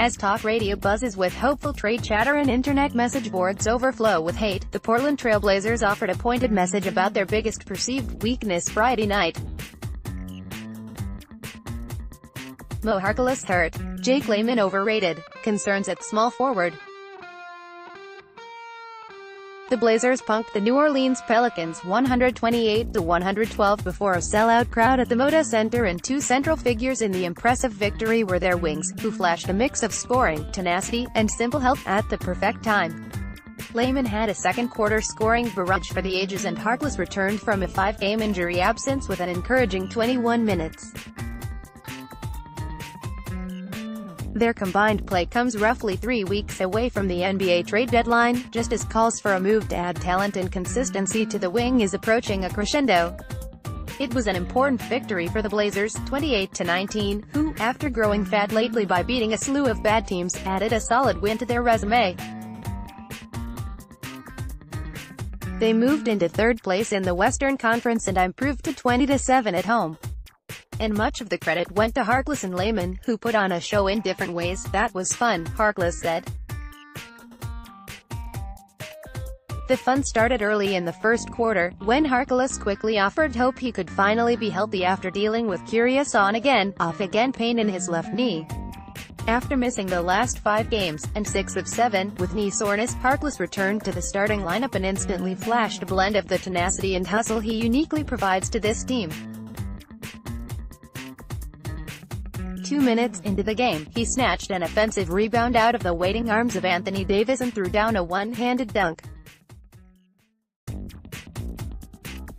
As talk radio buzzes with hopeful trade chatter and internet message boards overflow with hate, the Portland Trail Blazers offered a pointed message about their biggest perceived weakness Friday night. Moe Harkless hurt. Jake Layman overrated. Concerns at small forward. The Blazers punked the New Orleans Pelicans 128-112 before a sellout crowd at the Moda Center, and two central figures in the impressive victory were their wings, who flashed a mix of scoring, tenacity, and simple health at the perfect time. Layman had a second-quarter scoring barrage for the ages, and Harkless returned from a 5-game injury absence with an encouraging 21 minutes. Their combined play comes roughly 3 weeks away from the NBA trade deadline, just as calls for a move to add talent and consistency to the wing is approaching a crescendo. It was an important victory for the Blazers, 28-19, who, after growing fat lately by beating a slew of bad teams, added a solid win to their resume. They moved into third place in the Western Conference and improved to 20-7 at home. And much of the credit went to Harkless and Layman, who put on a show in different ways. "That was fun," Harkless said. The fun started early in the first quarter, when Harkless quickly offered hope he could finally be healthy after dealing with curious on-again, off-again pain in his left knee. After missing the last 5 games, and 6 of 7, with knee soreness, Harkless returned to the starting lineup and instantly flashed a blend of the tenacity and hustle he uniquely provides to this team. 2 minutes into the game, he snatched an offensive rebound out of the waiting arms of Anthony Davis and threw down a one-handed dunk.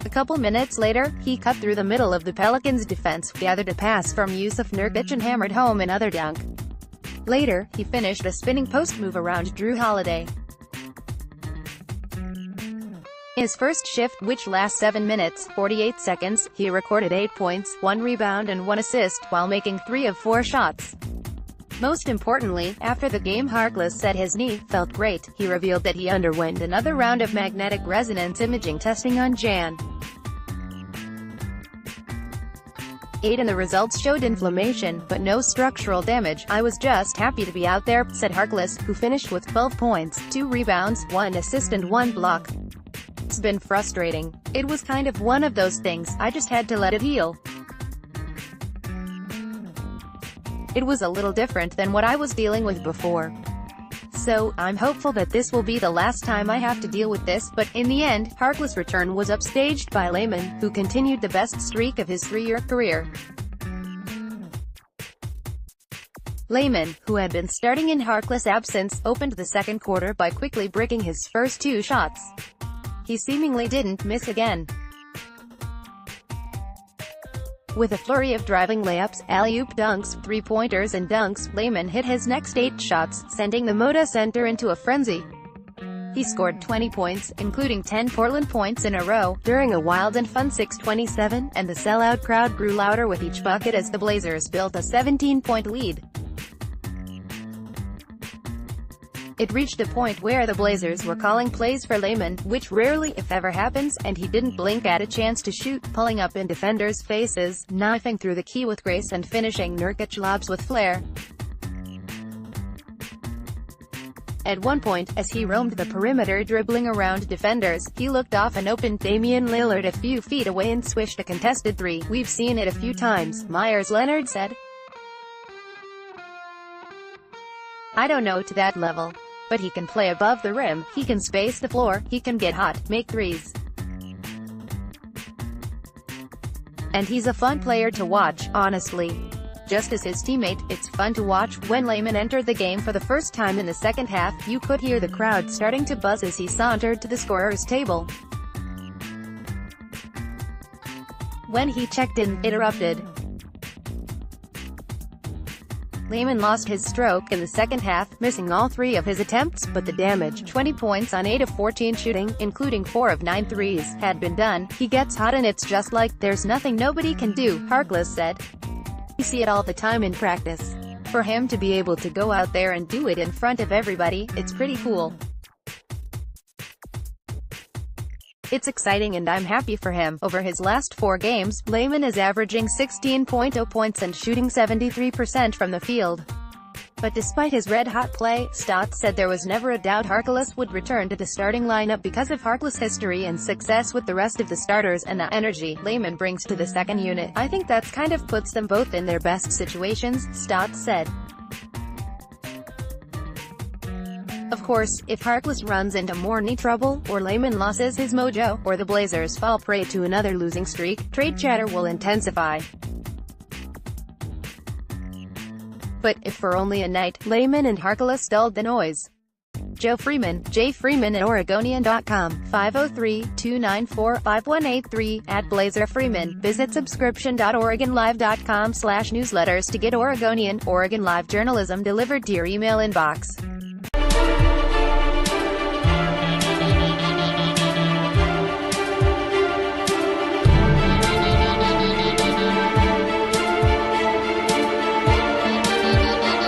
A couple minutes later, he cut through the middle of the Pelicans' defense, gathered a pass from Jusuf Nurkic and hammered home another dunk. Later, he finished a spinning post move around Drew Holiday. In his first shift, which lasts 7 minutes, 48 seconds, he recorded 8 points, 1 rebound and 1 assist, while making 3 of 4 shots. Most importantly, after the game, Harkless said his knee felt great. He revealed that he underwent another round of magnetic resonance imaging testing on Jan. 8 and the results showed inflammation, but no structural damage. "I was just happy to be out there," said Harkless, who finished with 12 points, 2 rebounds, 1 assist and 1 block. "It's been frustrating. It was kind of one of those things, I just had to let it heal. It was a little different than what I was dealing with before. So, I'm hopeful that this will be the last time I have to deal with this," but, in the end, Harkless' return was upstaged by Layman, who continued the best streak of his 3-year career. Layman, who had been starting in Harkless' absence, opened the second quarter by quickly bricking his first 2 shots. He seemingly didn't miss again. With a flurry of driving layups, alley-oop dunks, three-pointers and dunks, Layman hit his next 8 shots, sending the Moda Center into a frenzy. He scored 20 points, including 10 Portland points in a row, during a wild and fun 6:27, and the sellout crowd grew louder with each bucket as the Blazers built a 17-point lead. It reached a point where the Blazers were calling plays for Layman, which rarely, if ever, happens, and he didn't blink at a chance to shoot, pulling up in defenders' faces, knifing through the key with grace and finishing Nurkic lobs with flair. At one point, as he roamed the perimeter dribbling around defenders, he looked off an open Damian Lillard a few feet away and swished a contested 3. "We've seen it a few times," Myers Leonard said. "I don't know to that level. But he can play above the rim, he can space the floor, he can get hot, make threes. And he's a fun player to watch, honestly." Just as his teammate, it's fun to watch. When Layman entered the game for the first time in the second half, you could hear the crowd starting to buzz as he sauntered to the scorer's table. When he checked in, it erupted. Layman lost his stroke in the second half, missing all 3 of his attempts, but the damage, 20 points on 8 of 14 shooting, including 4 of 9 threes, had been done. "He gets hot and it's just like, there's nothing nobody can do," Harkless said. "We see it all the time in practice. For him to be able to go out there and do it in front of everybody, it's pretty cool. It's exciting and I'm happy for him." Over his last 4 games, Layman is averaging 16.0 points and shooting 73% from the field. But despite his red-hot play, Stotts said there was never a doubt Harkless would return to the starting lineup because of Harkless' history and success with the rest of the starters and the energy Layman brings to the second unit. I think that's kind of puts them both in their best situations, Stotts said. Of course, if Harkless runs into more knee trouble, or Layman loses his mojo, or the Blazers fall prey to another losing streak, trade chatter will intensify. But, if for only a night, Layman and Harkless dulled the noise. Joe Freeman, J. Freeman at Oregonian.com, 503-294-5183, at Blazer Freeman. Visit subscription.oregonlive.com/newsletters to get Oregonian, Oregon Live journalism delivered to your email inbox.